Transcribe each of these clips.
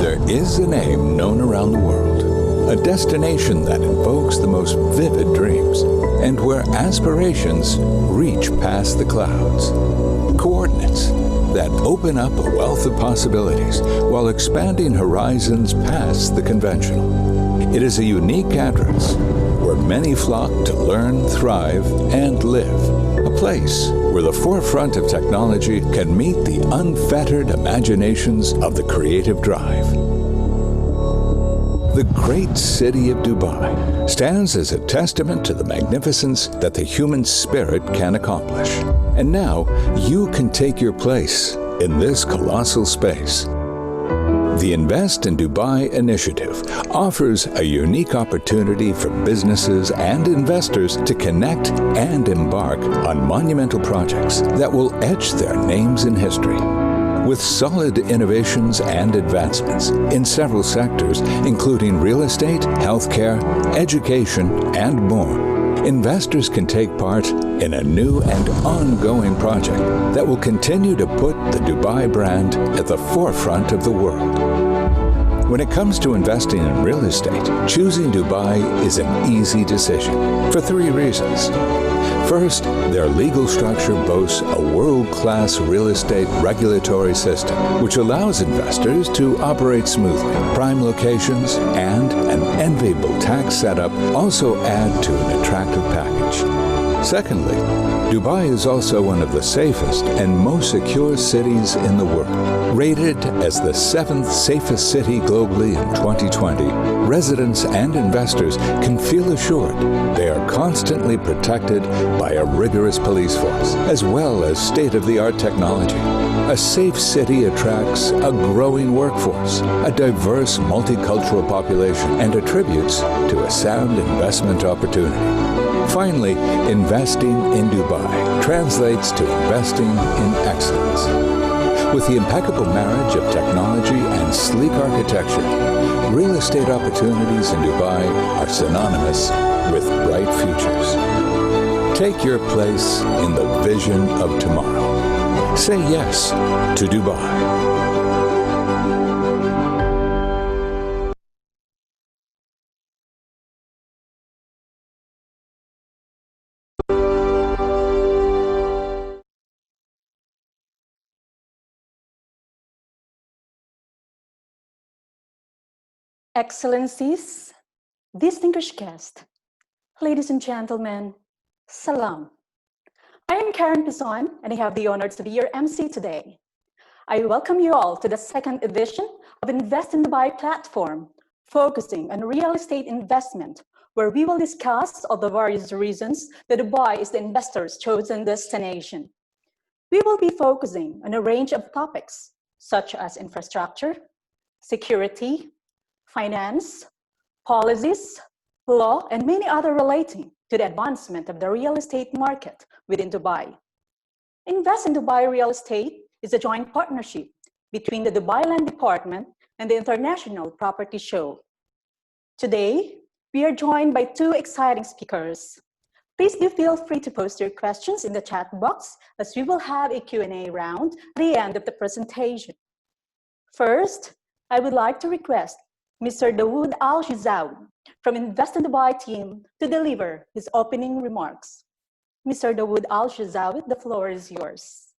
There is a name known around the world, a destination that invokes the most vivid dreams, and where aspirations reach past the clouds. Coordinates that open up a wealth of possibilities while expanding horizons past the conventional. It is a unique address where many flock to learn, thrive, and live. A place where the forefront of technology can meet the unfettered imaginations of the creative drive. The great city of Dubai stands as a testament to the magnificence that the human spirit can accomplish. And now, you can take your place in this colossal space. The Invest in Dubai initiative offers a unique opportunity for businesses and investors to connect and embark on monumental projects that will etch their names in history. With solid innovations and advancements in several sectors, including real estate, healthcare, education, and more, investors can take part in a new and ongoing project that will continue to put the Dubai brand at the forefront of the world. When it comes to investing in real estate, choosing Dubai is an easy decision for 3 reasons. First, their legal structure boasts a world-class real estate regulatory system, which allows investors to operate smoothly. Prime locations and an enviable tax setup also add to an attractive package. Secondly, Dubai is also one of the safest and most secure cities in the world. Rated as the 7th safest city globally in 2020, residents and investors can feel assured they are constantly protected by a rigorous police force, as well as state-of-the-art technology. A safe city attracts a growing workforce, a diverse multicultural population, and attributes to a sound investment opportunity. Finally, investing in Dubai translates to investing in excellence. With the impeccable marriage of technology and sleek architecture, real estate opportunities in Dubai are synonymous with bright futures. Take your place in the vision of tomorrow. Say yes to Dubai. Excellencies, distinguished guests, ladies and gentlemen, salam. I am Karen Pizon, and I have the honor to be your MC today. I welcome you all to the 2nd edition of Invest in Dubai platform, focusing on real estate investment, where we will discuss all the various reasons that Dubai is the investor's chosen destination. We will be focusing on a range of topics, such as infrastructure, security, finance, policies, law, and many other relating to the advancement of the real estate market within Dubai. Invest in Dubai Real Estate is a joint partnership between the Dubai Land Department and the International Property Show. Today, we are joined by 2 exciting speakers. Please do feel free to post your questions in the chat box, as we will have a Q&A round at the end of the presentation. First, I would like to request Mr. Dawood Al-Shizawi from Invest in Dubai team to deliver his opening remarks. Mr. Dawood Al-Shizawi, the floor is yours.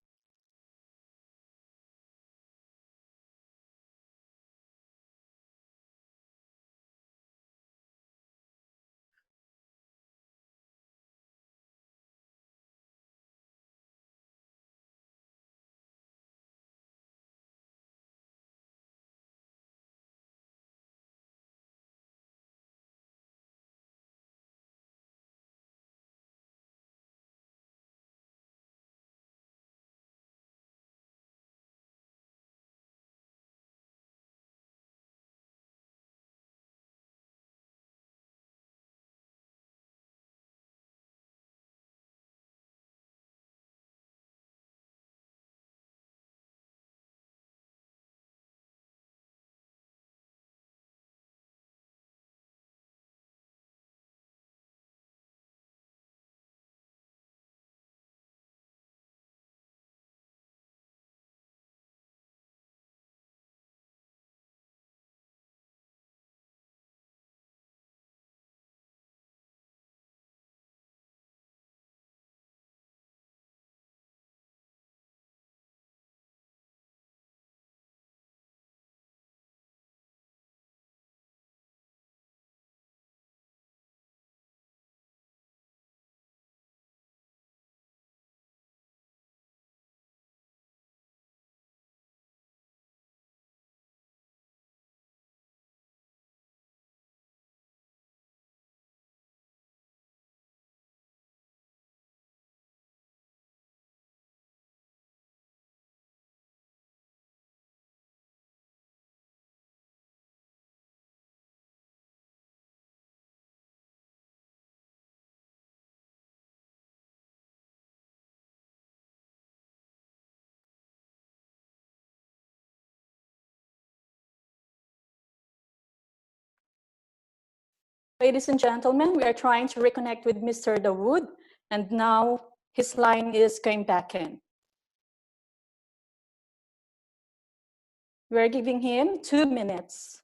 Ladies and gentlemen, we are trying to reconnect with Mr. Dawood, and now his line is going back in. We're giving him 2 minutes.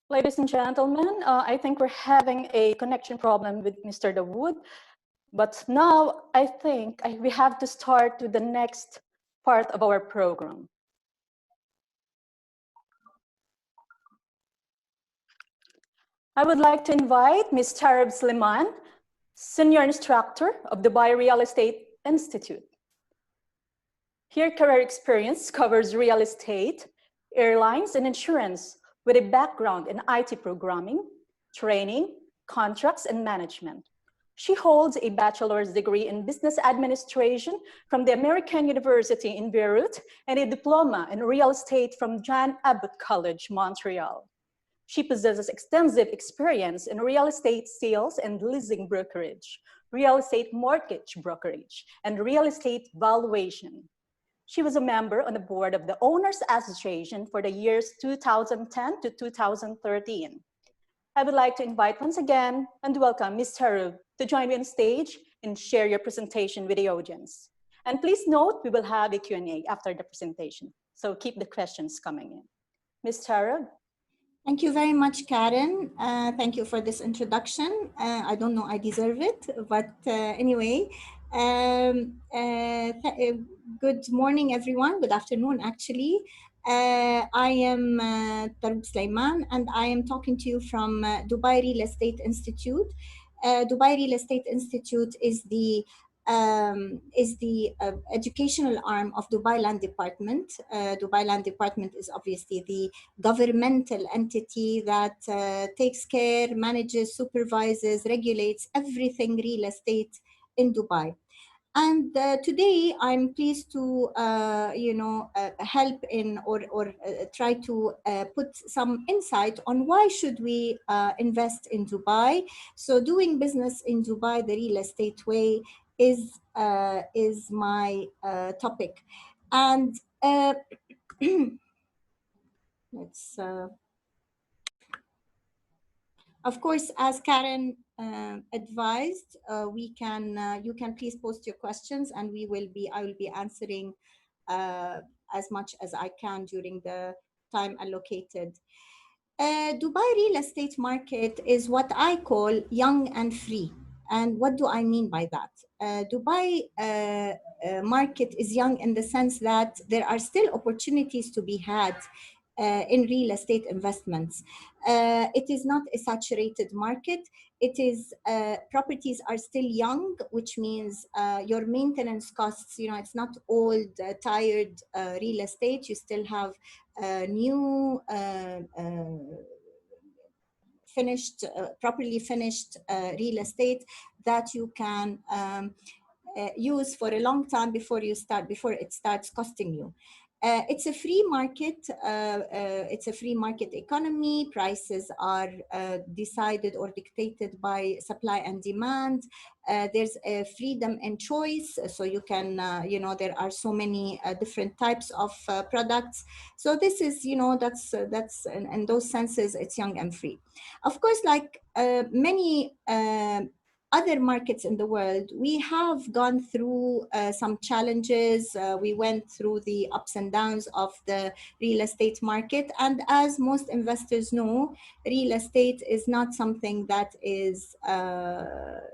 Ladies and gentlemen, I think we're having a connection problem with Mr. Dawood, but now I think we have to start with the next part of our program. I would like to invite Ms. Tarab Sliman, Senior Instructor of Dubai Real Estate Institute. Her career experience covers real estate, airlines, and insurance with a background in IT programming, training, contracts, and management. She holds a bachelor's degree in business administration from the American University in Beirut and a diploma in real estate from John Abbott College, Montreal. She possesses extensive experience in real estate sales and leasing brokerage, real estate mortgage brokerage, and real estate valuation. She was a member on the board of the Owners Association for the years 2010 to 2013. I would like to invite once again and welcome Ms. Tarab to join me on stage and share your presentation with the audience. And please note, we will have a Q&A after the presentation, so keep the questions coming in. Ms. Tarab. Thank you very much, Karen. Thank you for this introduction. I don't know I deserve it, but anyway, good morning, everyone. Good afternoon, actually. I am Tarab Sliman, and I am talking to you from Dubai Real Estate Institute. Dubai Real Estate Institute is the educational arm of Dubai Land Department. Dubai Land Department is obviously the governmental entity that takes care, manages, supervises, regulates everything real estate in Dubai. And today I'm pleased to, help in or try to put some insight on why should we invest in Dubai. So doing business in Dubai the real estate way is my topic. And let's of course, as Karen advised, you can please post your questions, and I will be answering as much as I can during the time allocated. Dubai real estate market is what I call young and free. And what do I mean by that? Dubai market is young in the sense that there are still opportunities to be had in real estate investments. It is not a saturated market. It is properties are still young, which means your maintenance costs, it's not old, tired real estate. You still have new properly finished real estate that you can use for a long time before it starts costing you. It's a free market. It's a free market economy. Prices are decided or dictated by supply and demand. There's a freedom and choice, so you can, there are so many different types of products. So this is, that's in those senses, it's young and free. Of course, like many other markets in the world, we have gone through some challenges. We went through the ups and downs of the real estate market. And as most investors know, real estate is not something that is,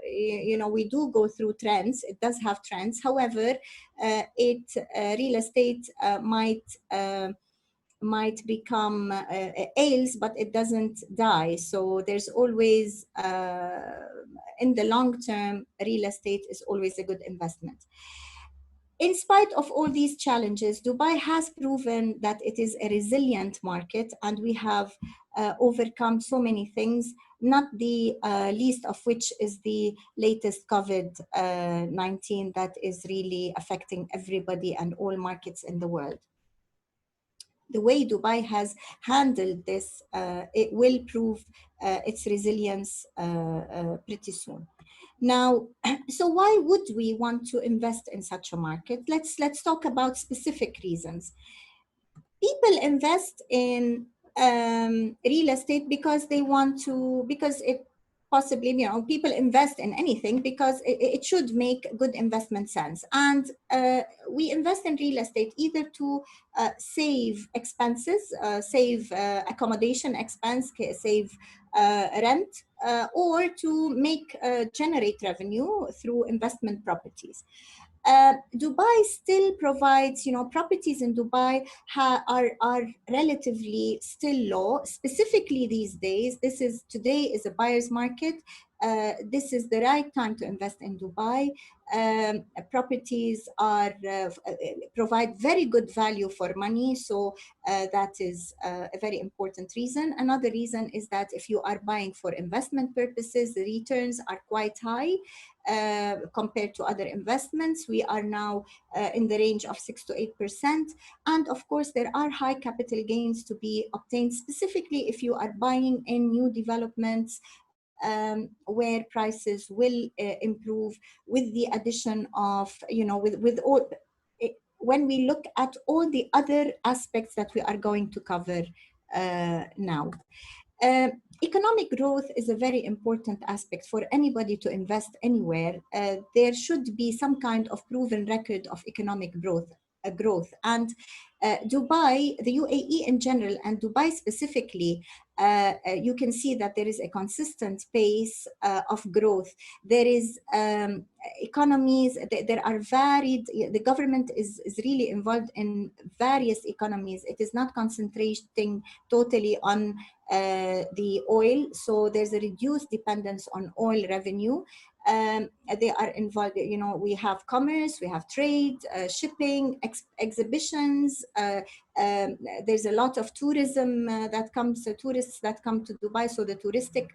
we do go through trends. It does have trends. However, real estate might become ails, but it doesn't die. So there's always, in the long term, real estate is always a good investment. In spite of all these challenges, Dubai has proven that it is a resilient market, and we have overcome so many things, not the least of which is the latest COVID-19 that is really affecting everybody and all markets in the world. The way Dubai has handled this, it will prove its resilience pretty soon. Now, so why would we want to invest in such a market? Let's talk about specific reasons. People invest in real estate because they want to, because it possibly, people invest in anything because it should make good investment sense. And we invest in real estate either to save expenses, save accommodation expense, save rent, or to generate revenue through investment properties. Dubai still provides, properties in Dubai are relatively still low, specifically these days. Today is a buyer's market. This is the right time to invest in Dubai. Properties provide very good value for money. So that is a very important reason. Another reason is that if you are buying for investment purposes, the returns are quite high. Compared to other investments, we are now in the range of 6 to 8%. And of course, there are high capital gains to be obtained, specifically if you are buying in new developments where prices will improve with the addition of, with all, when we look at all the other aspects that we are going to cover now. Economic growth is a very important aspect for anybody to invest anywhere. There should be some kind of proven record of economic growth. And Dubai, the UAE in general, and Dubai specifically, you can see that there is a consistent pace of growth. There is economies, there are varied, the government is really involved in various economies. It is not concentrating totally on the oil, so there's a reduced dependence on oil revenue. They are involved, we have commerce, we have trade, shipping, exhibitions. There's a lot of tourism tourists that come to Dubai, so the touristic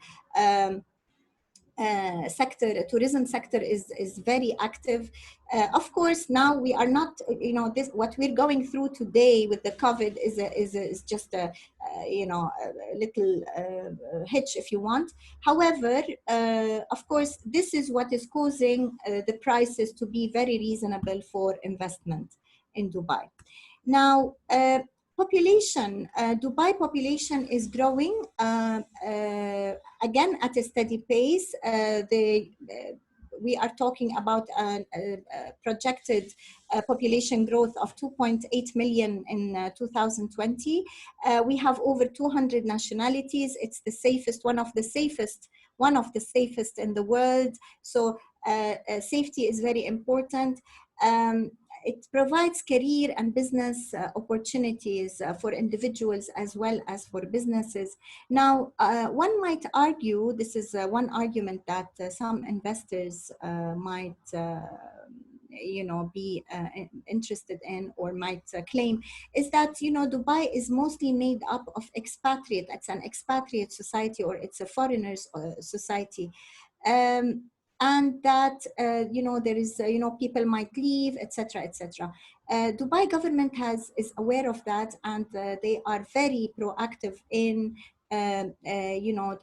tourism sector is very active. Of course, now we are not, what we're going through today with the COVID is just a little hitch, if you want. However, of course, this is what is causing the prices to be very reasonable for investment in Dubai. Now, population, Dubai population is growing again at a steady pace. We are talking about a projected population growth of 2.8 million in 2020. We have over 200 nationalities. It's the safest, one of the safest in the world. So safety is very important. It provides career and business opportunities for individuals as well as for businesses. Now, one might argue, this is one argument that some investors might be interested in or might claim, is that Dubai is mostly made up of expatriate. It's an expatriate society, or it's a foreigners society. And that there is people might leave, etc., etc. Dubai government is aware of that, and they are very proactive in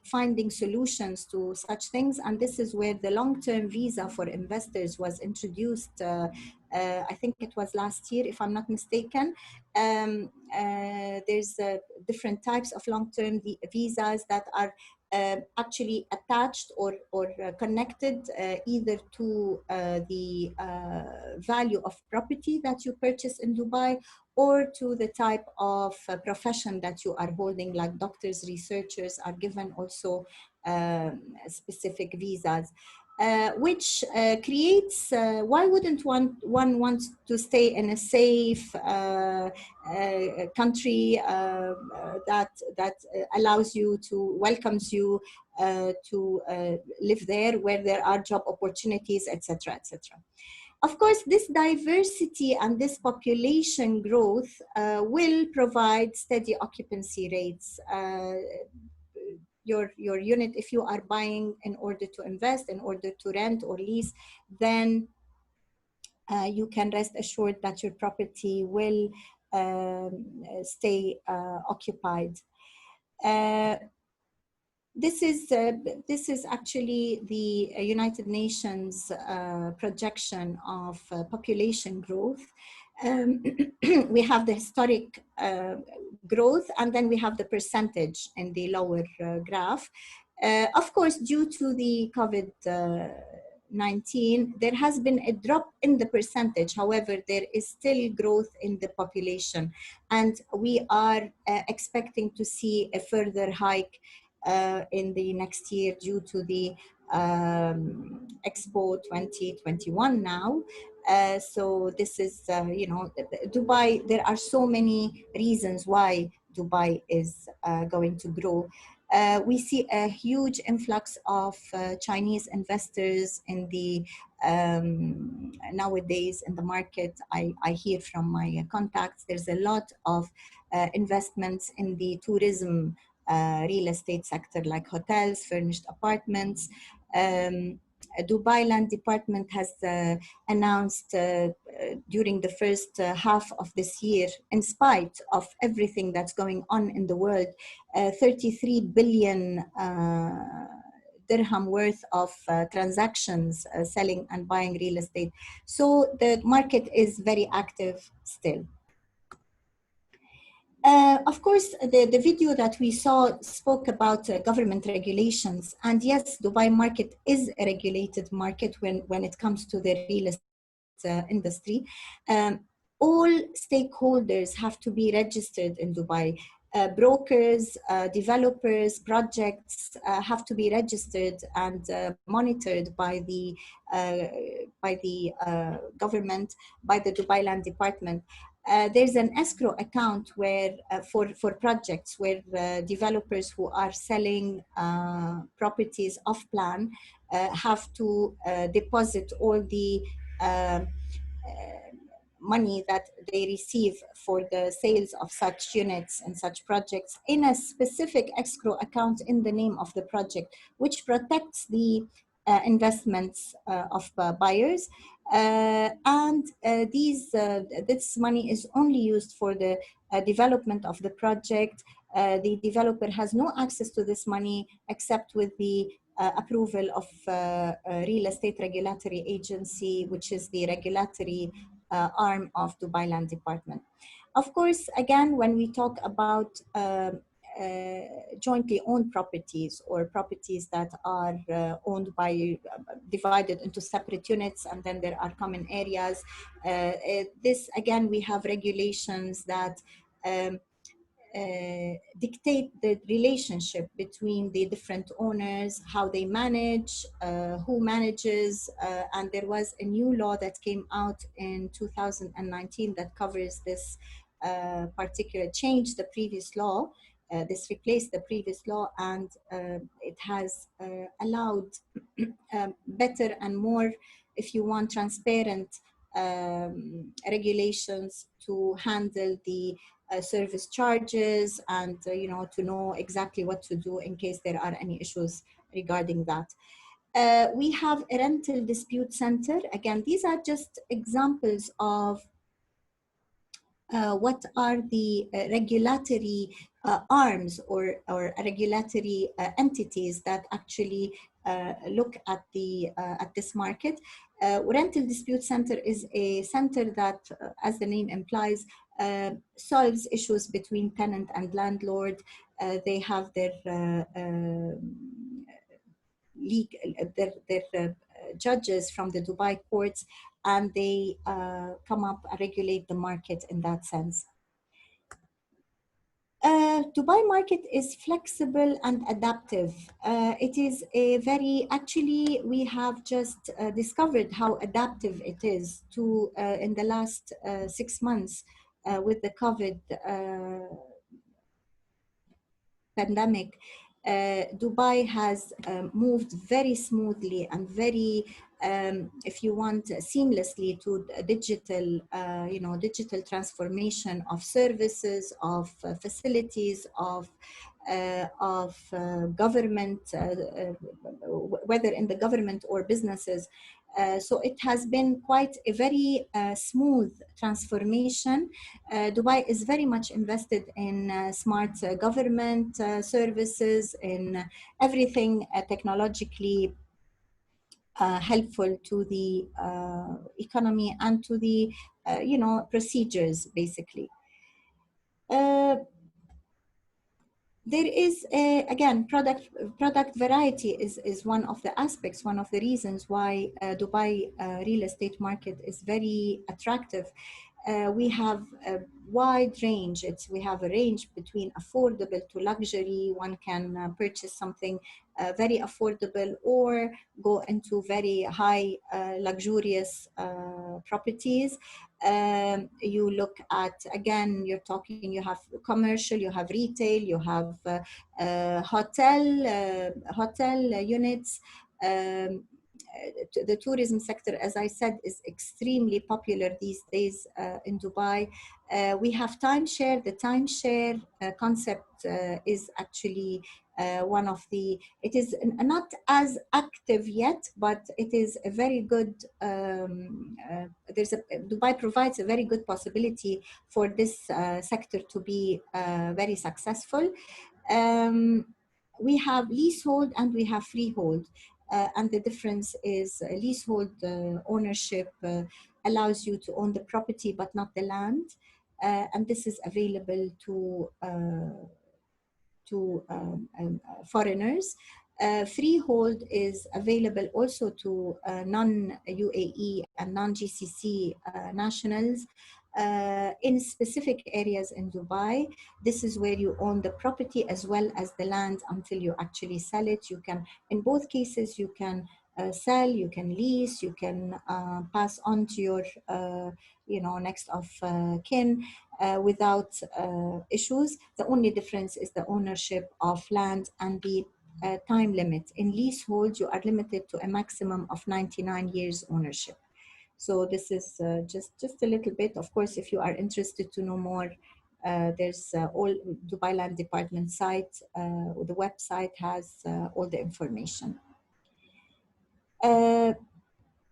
finding solutions to such things. And this is where the long-term visa for investors was introduced. I think it was last year, if I'm not mistaken. There's different types of long-term visas that are actually attached or connected either to the value of property that you purchase in Dubai, or to the type of profession that you are holding, like doctors, researchers are given also specific visas. Which creates, why wouldn't one want to stay in a safe country that allows you to, welcomes you to live there, where there are job opportunities, etc., etc. Of course, this diversity and this population growth will provide steady occupancy rates. Your unit, if you are buying in order to invest, in order to rent or lease, then you can rest assured that your property will stay occupied. This is actually the United Nations projection of population growth. We have the historic growth, and then we have the percentage in the lower graph. Of course, due to the COVID-19, there has been a drop in the percentage. However, there is still growth in the population, and we are expecting to see a further hike in the next year due to the Expo 2021 now. So this is, Dubai, there are so many reasons why Dubai is going to grow. We see a huge influx of Chinese investors in the nowadays in the market. I hear from my contacts, there's a lot of investments in the tourism real estate sector, like hotels, furnished apartments. Dubai Land Department has announced during the first half of this year, in spite of everything that's going on in the world, 33 billion dirham worth of transactions selling and buying real estate. So the market is very active still. Of course, the video that we saw spoke about government regulations. And yes, Dubai market is a regulated market when it comes to the real estate industry. All stakeholders have to be registered in Dubai. Brokers, developers, projects have to be registered and monitored by the government, by the Dubai Land Department. There's an escrow account where for projects where developers who are selling properties off plan have to deposit all the money that they receive for the sales of such units and such projects in a specific escrow account in the name of the project, which protects the investments of buyers. This money is only used for the development of the project. The developer has no access to this money except with the approval of Real Estate Regulatory Agency, which is the regulatory arm of Dubai Land Department. Of course, again, when we talk about jointly owned properties, or properties that are owned by, divided into separate units, and then there are common areas. This, again, we have regulations that dictate the relationship between the different owners, how they manage, who manages, and there was a new law that came out in 2019 that covers this particular change, the previous law. This replaced the previous law, and it has allowed better and more, if you want, transparent regulations to handle the service charges and to know exactly what to do in case there are any issues regarding that. We have a rental dispute center. Again, these are just examples of what are the regulatory arms or regulatory entities that actually look at this market. Rental dispute center is a center that, as the name implies, solves issues between tenant and landlord. They have their judges from the Dubai courts, and they come up and regulate the market in that sense. Dubai market is flexible and adaptive. It is a very, actually, we have just discovered how adaptive it is to, in the last 6 months with the COVID pandemic. Dubai has moved very smoothly and very, if you want, seamlessly to digital, digital transformation of services, of facilities, of government, whether in the government or businesses. So it has been quite a very smooth transformation. Dubai is very much invested in smart government services, in everything technologically helpful to the economy and to the, procedures, basically. There is, again, product variety is one of the aspects, one of the reasons why Dubai real estate market is very attractive. We have a wide range. We have a range between affordable to luxury. One can purchase something very affordable or go into very high luxurious properties. You look at, again, you're talking, you have commercial, you have retail, you have hotel units. The tourism sector, as I said, is extremely popular these days in Dubai. We have timeshare. The timeshare concept is actually one of the, it is not as active yet, but it is a very good, Dubai provides a very good possibility for this sector to be very successful. We have leasehold and we have freehold. And the difference is leasehold ownership allows you to own the property but not the land. And this is available to foreigners. Freehold is available also to non-UAE and non-GCC nationals in specific areas in Dubai. This is where you own the property as well as the land until you actually sell it. You can, in both cases, you can sell, you can lease, you can pass on to your next of kin without issues. The only difference is the ownership of land and the time limit. In leasehold, you are limited to a maximum of 99 years ownership. So this is just a little bit. Of course, if you are interested to know more, there's all Dubai Land Department site. The website has all the information.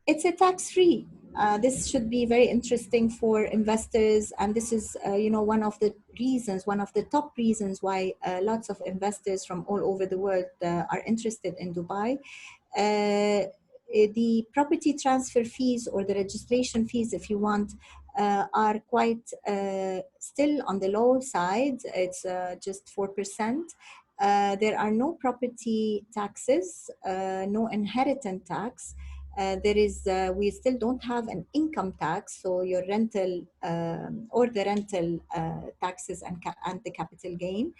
It's a tax-free. This should be very interesting for investors, and this is, one of the reasons, one of the top reasons why lots of investors from all over the world are interested in Dubai. The property transfer fees or the registration fees, if you want, are quite still on the low side. It's just 4%. There are no property taxes, no inheritance tax. There is, we still don't have an income tax, so your rental or the rental taxes and the capital gain.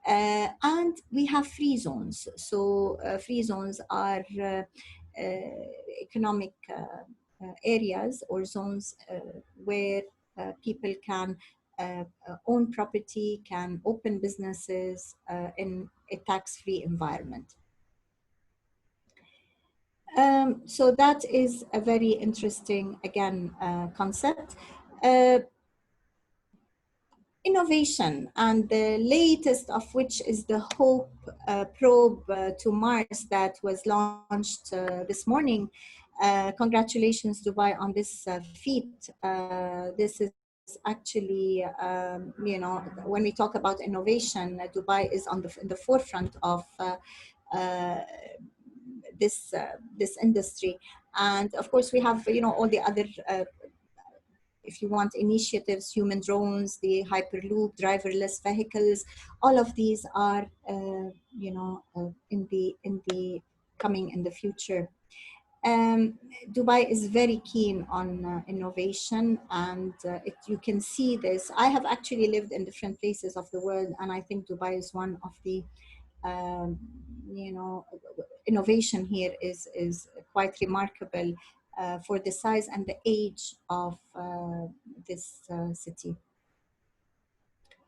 And we have free zones. So free zones are economic areas or zones where people can own property, can open businesses in a tax-free environment. So that is a very interesting, again, concept. Uh, Innovation, and the latest of which is the HOPE probe to Mars that was launched this morning. Congratulations, Dubai, on this feat. This is actually, you know, when we talk about innovation, Dubai is on in the forefront of uh, this industry. And of course, we have, you know, all the other if you want, initiatives, human drones, the Hyperloop, driverless vehicles, all of these are, you know, in the coming in the future. Dubai is very keen on innovation, and you can see this. I have actually lived in different places of the world, and I think Dubai is one of the, you know, innovation here is quite remarkable for the size and the age of this city.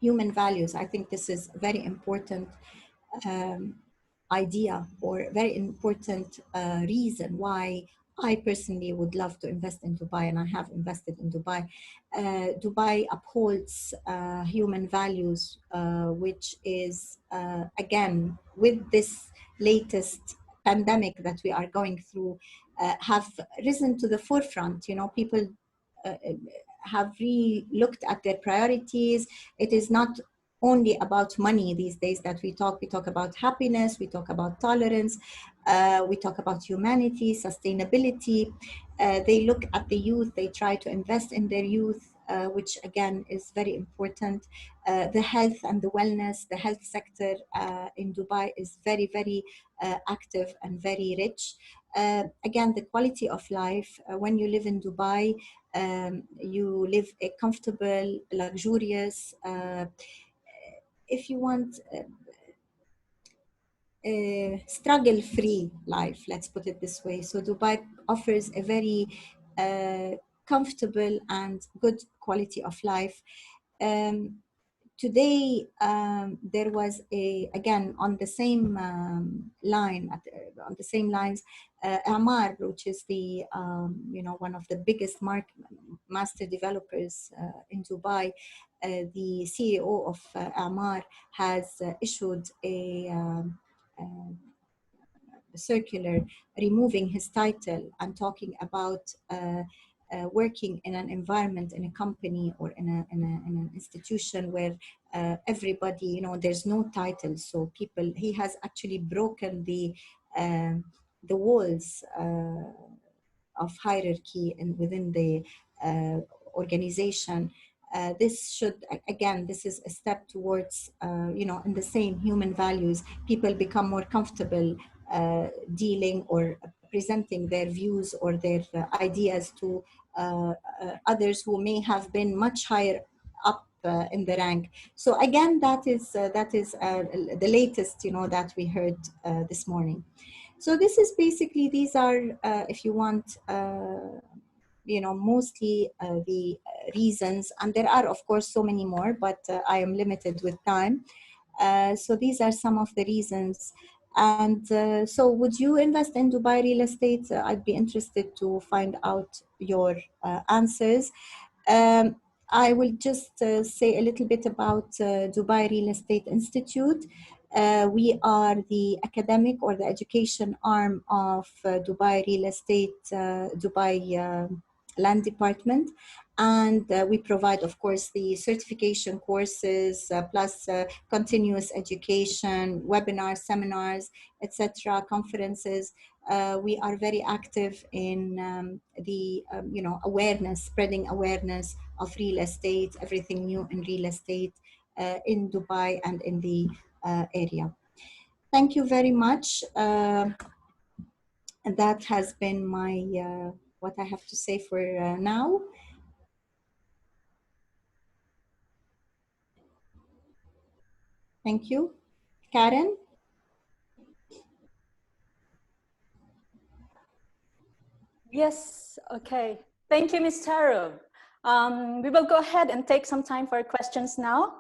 Human values, I think this is very important idea, or very important reason why I personally would love to invest in Dubai, and I have invested in Dubai. Dubai upholds human values, which is, again, with this latest pandemic that we are going through, have risen to the forefront. You know, people have re-looked at their priorities. It is not only about money these days that we talk about happiness, we talk about tolerance, we talk about humanity, sustainability. They look at the youth, they try to invest in their youth, which again is very important. The health and the wellness, the health sector in Dubai is very, very active and very rich. Again, the quality of life, when you live in Dubai, you live a comfortable, luxurious, if you want, struggle-free life, let's put it this way. So Dubai offers a very comfortable and good quality of life. Today, there was again, on the same line, on the same lines, Emaar, which is the, you know, one of the biggest master developers in Dubai. The CEO of Emaar has issued a circular removing his title and talking about working in an environment, in a company, or in an institution where everybody, you know, there's no title. So people, he has actually broken the walls of hierarchy and within the organization. This should, again, this is a step towards, you know, in the same human values. People become more comfortable dealing or presenting their views or their ideas to others who may have been much higher up in the rank. So again, that is the latest, you know, that we heard this morning. So this is basically, these are, if you want, you know, mostly the reasons, and there are of course so many more, but I am limited with time. So these are some of the reasons. And so would you invest in Dubai real estate? I'd be interested to find out your answers. I will just say a little bit about Dubai Real Estate Institute. We are the academic or the education arm of Dubai Real Estate, Dubai Land Department. And we provide, of course, the certification courses, plus continuous education, webinars, seminars, etc., conferences. We are very active in the you know, awareness, spreading awareness of real estate, everything new in real estate in Dubai and in the area. Thank you very much. And that has been my what I have to say for now. Thank you. Karen? Yes, okay. Thank you, Ms. Taro. We will go ahead and take some time for questions now.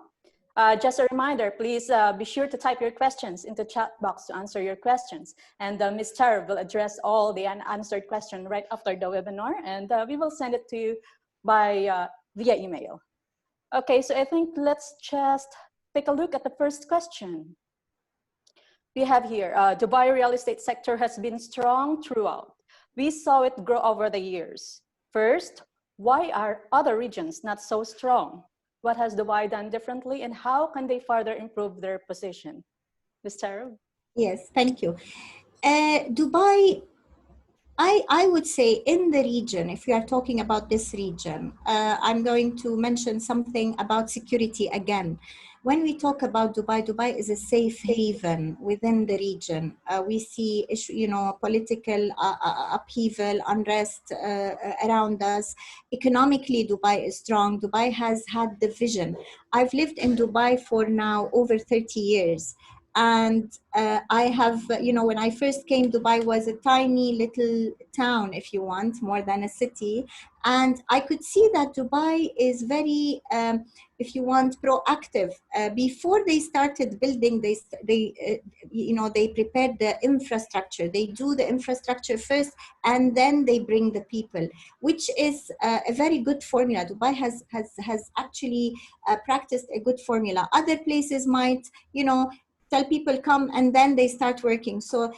Just a reminder, please be sure to type your questions into the chat box to answer your questions. And Ms. Tara will address all the unanswered questions right after the webinar, and we will send it to you by via email. Okay, so I think let's just take a look at the first question. We have here, Dubai real estate sector has been strong throughout. We saw it grow over the years. First, why are other regions not so strong? What has Dubai done differently, and how can they further improve their position? Ms. Tara? Yes, thank you. Dubai, I would say in the region, if we are talking about this region, I'm going to mention something about security again. When we talk about Dubai, Dubai is a safe haven within the region. We see, political upheaval, unrest around us. Economically, Dubai is strong. Dubai has had the vision. I've lived in Dubai for now over 30 years. And I have, when I first came, Dubai was a tiny little town, if you want, more than a city. And I could see that Dubai is very, if you want, proactive. Before they started building, they prepared the infrastructure. They do the infrastructure first, and then they bring the people, which is a very good formula. Dubai has actually practiced a good formula. Other places might, tell people come and then they start working. So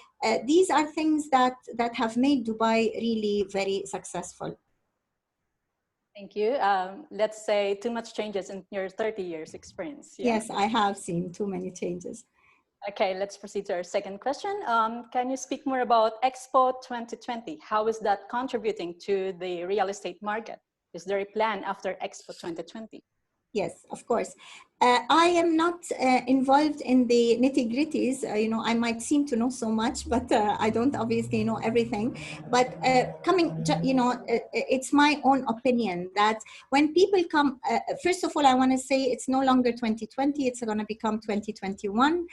these are things that have made Dubai really very successful. Thank you. Let's say too much changes in your 30 years experience. Yeah? Yes, I have seen too many changes. Okay, let's proceed to our second question. Can you speak more about Expo 2020? How is that contributing to the real estate market? Is there a plan after Expo 2020? Yes, of course. I am not involved in the nitty-gritties. I might seem to know so much, but I don't obviously know everything. But it's my own opinion that when people come, first of all, I want to say it's no longer 2020. It's going to become 2021.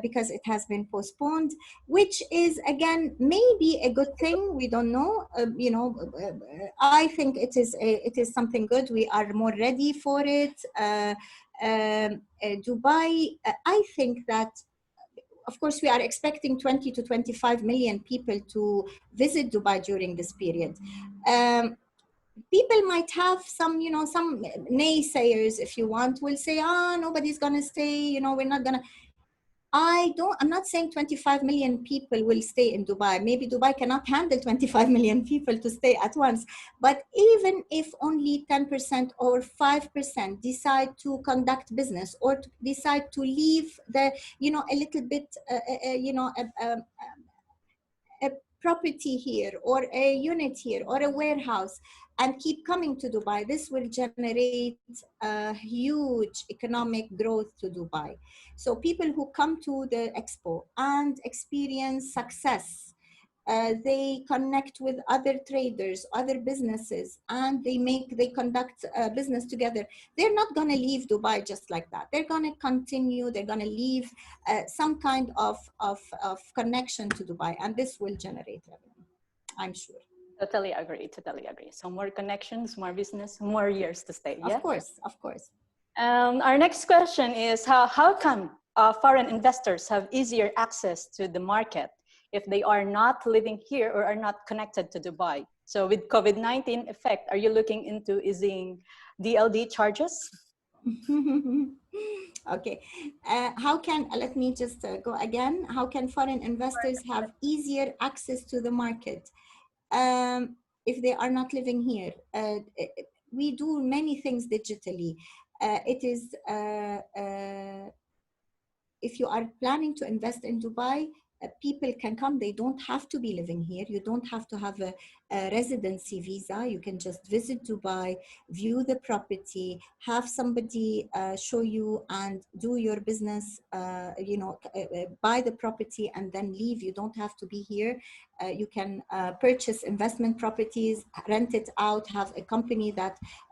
Because it has been postponed, which is again maybe a good thing. We don't know. I think it is something good. We are more ready for it. Dubai, I think that, of course, we are expecting 20 to 25 million people to visit Dubai during this period. People might have some naysayers, if you want, will say, nobody's going to stay, we're not going to. I'm not saying 25 million people will stay in Dubai. Maybe Dubai cannot handle 25 million people to stay at once. But even if only 10% or 5% decide to conduct business or to decide to leave a little bit, a property here or a unit here or a warehouse and keep coming to Dubai, this will generate a huge economic growth to Dubai. So people who come to the expo and experience success, they connect with other traders, other businesses, and they conduct business together. They're not going to leave Dubai just like that. They're going to continue. They're going to leave some kind of connection to Dubai, and this will generate revenue, I'm sure. Totally agree. Totally agree. So more connections, more business, more years to stay. Yeah? Of course, of course. Our next question is how come foreign investors have easier access to the market if they are not living here or are not connected to Dubai? So with COVID-19 effect, are you looking into easing DLD charges? Okay. Let me just go again. How can foreign investors have easier access to the market if they are not living here? We do many things digitally. If you are planning to invest in Dubai, people can come. They don't have to be living here. You don't have to have a residency visa. You can just visit Dubai, view the property, have somebody show you and do your business, buy the property and then leave. You don't have to be here. You can purchase investment properties, rent it out, have a company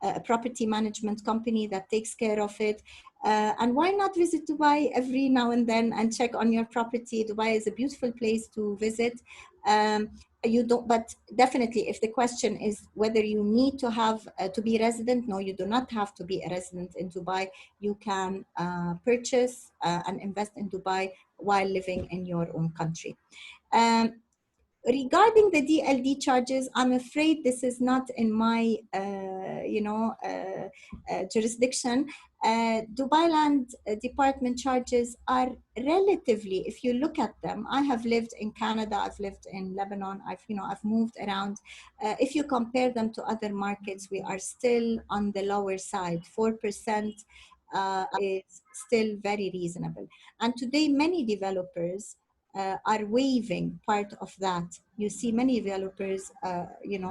a property management company that takes care of it. And why not visit Dubai every now and then and check on your property? Dubai is a beautiful place to visit. you don't, but definitely if the question is whether you need to have to be resident, no, you do not have to be a resident in Dubai. You can purchase and invest in Dubai while living in your own country. Regarding the DLD charges, I'm afraid this is not in my jurisdiction. Dubai Land Department charges are relatively, if you look at them, I have lived in Canada, I've lived in Lebanon, I've moved around. If you compare them to other markets, we are still on the lower side. 4% is still very reasonable. And today, many developers are waiving part of that. You see many developers,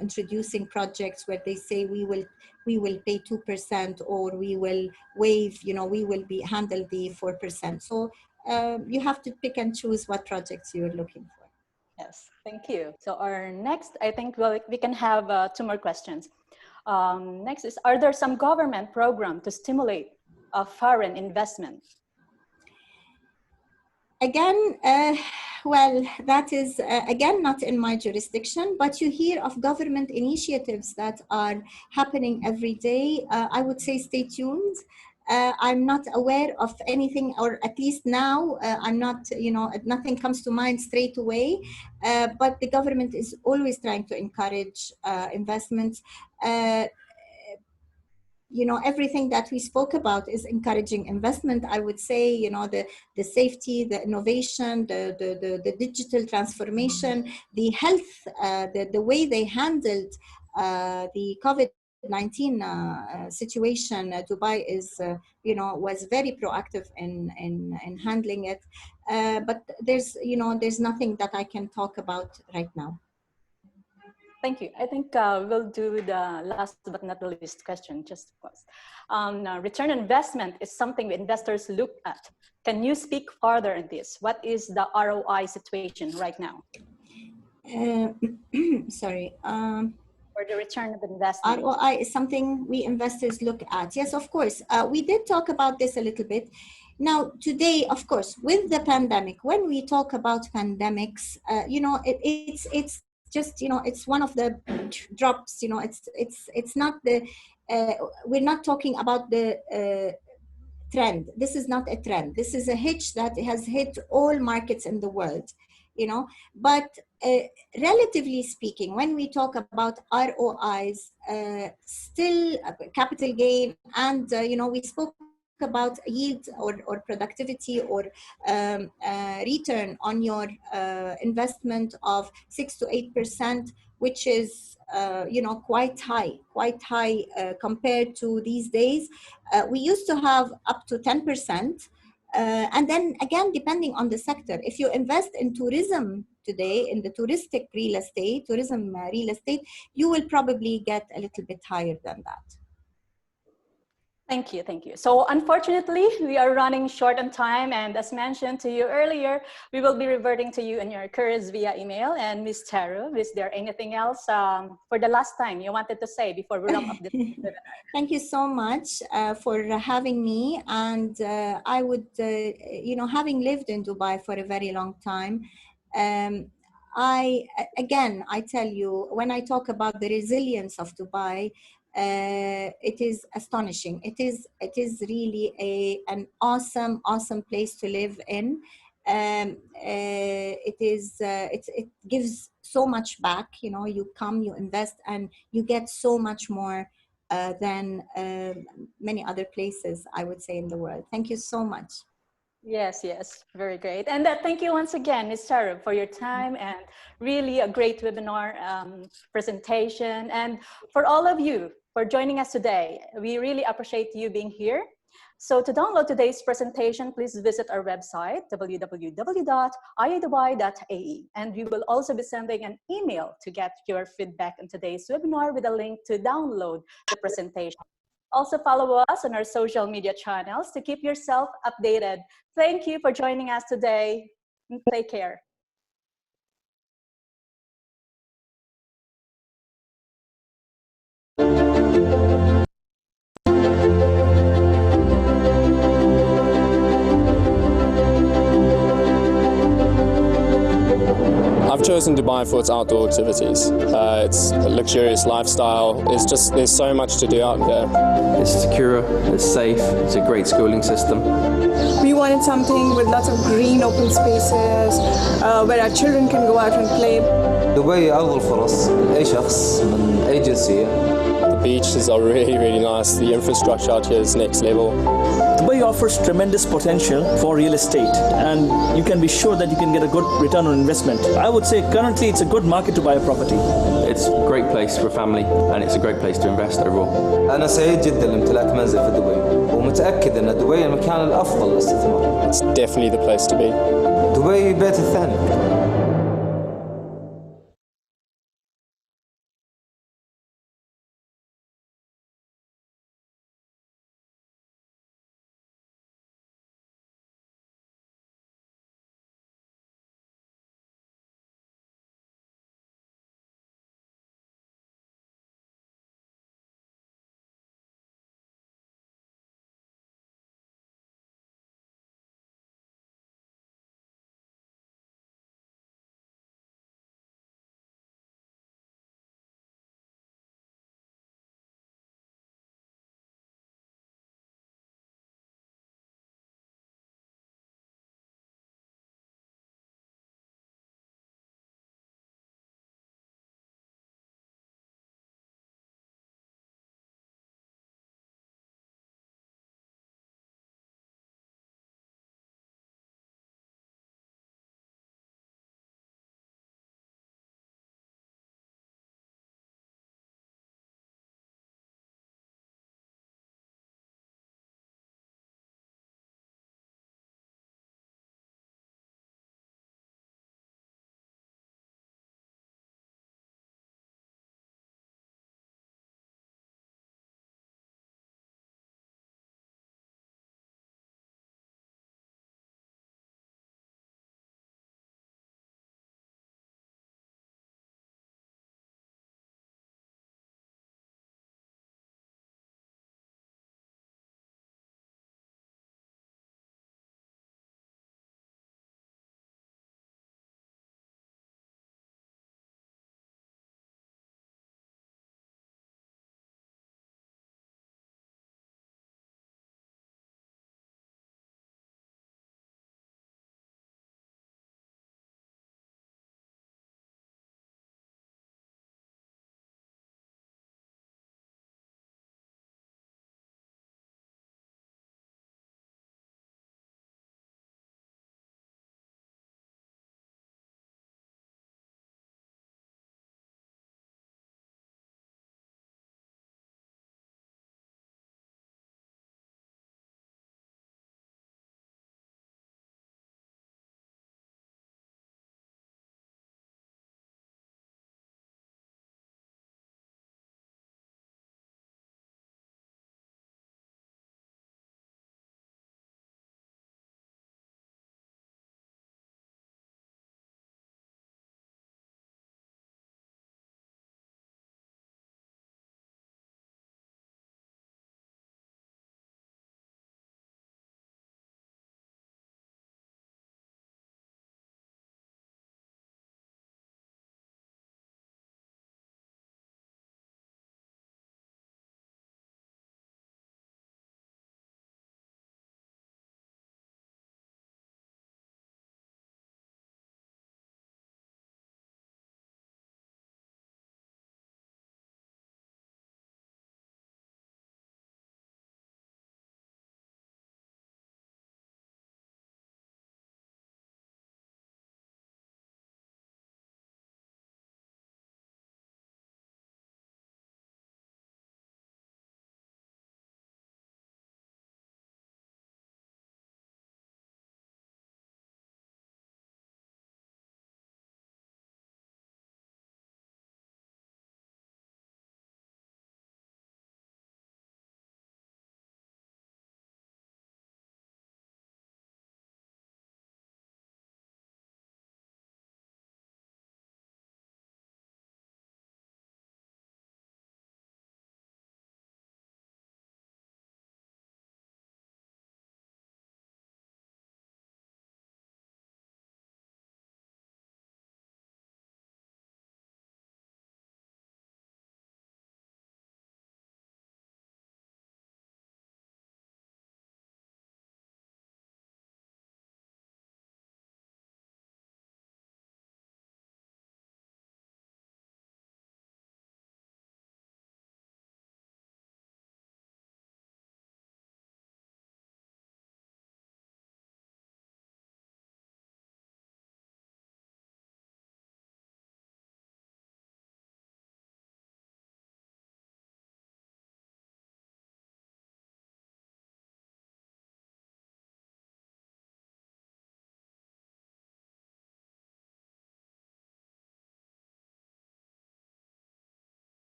introducing projects where they say we will pay 2%, or we will waive, we will handle the 4%. So you have to pick and choose what projects you're looking for. Yes, thank you. So our next, I think we can have 2 more questions. Next is, are there some government program to stimulate foreign investment? Again, well, that is again not in my jurisdiction, but you hear of government initiatives that are happening every day. I would say stay tuned. I'm not aware of anything, or at least now, I'm not, nothing comes to mind straight away, but the government is always trying to encourage investments. Everything that we spoke about is encouraging investment. I would say, the safety, the innovation, the digital transformation, the health, the way they handled the COVID-19 situation. Dubai is, was very proactive in handling it. But there's nothing that I can talk about right now. Thank you. I think we'll do the last but not the least question, just pause. Return on investment is something investors look at. Can you speak further on this? What is the ROI situation right now? Sorry. Or the return of investment. ROI is something we investors look at. Yes, of course. We did talk about this a little bit. Now, today, of course, with the pandemic, when we talk about pandemics, it's just, it's one of the drops, it's not the, we're not talking about the trend. This is not a trend. This is a hitch that has hit all markets in the world, but relatively speaking, when we talk about ROIs, still capital gain, and, we spoke about yield or productivity or return on your investment of 6 to 8%, which is quite high compared to these days. We used to have up to 10%. And then again, depending on the sector, if you invest in tourism today, in the touristic tourism real estate, you will probably get a little bit higher than that. Thank you, thank you. So unfortunately, we are running short on time, and as mentioned to you earlier, we will be reverting to you in your queries via email. And Ms. Taru, is there anything else for the last time you wanted to say before we wrap up the webinar? Thank you so much for having me. And I would, having lived in Dubai for a very long time, I tell you, when I talk about the resilience of Dubai, it is astonishing. It is really an awesome place to live in. It gives so much back. You come, you invest, and you get so much more than many other places, I would say, in the world. Thank you so much. Yes, very great. And thank you once again, Ms. Taru, for your time and really a great webinar presentation. And for all of you for joining us today, we really appreciate you being here. So to download today's presentation, please visit our website, www.iadubai.ae. And we will also be sending an email to get your feedback on today's webinar with a link to download the presentation. Also follow us on our social media channels to keep yourself updated. Thank you for joining us today. Take care. I've chosen Dubai for its outdoor activities. It's a luxurious lifestyle. There's so much to do out here. It's secure, it's safe, it's a great schooling system. We wanted something with lots of green open spaces where our children can go out and play. دبي أفضل فرص لأي شخص من أي جنسية. The beaches are really, really nice. The infrastructure out here is next level. Dubai offers tremendous potential for real estate, and you can be sure that you can get a good return on investment. I would say currently it's a good market to buy a property. It's a great place for a family, and it's a great place to invest overall. أنا سعيد جدا لامتلاك منزل في دبي ومتأكد أن دبي المكان الأفضل للاستثمار. It's definitely the place to be. دبي بيت الثاني.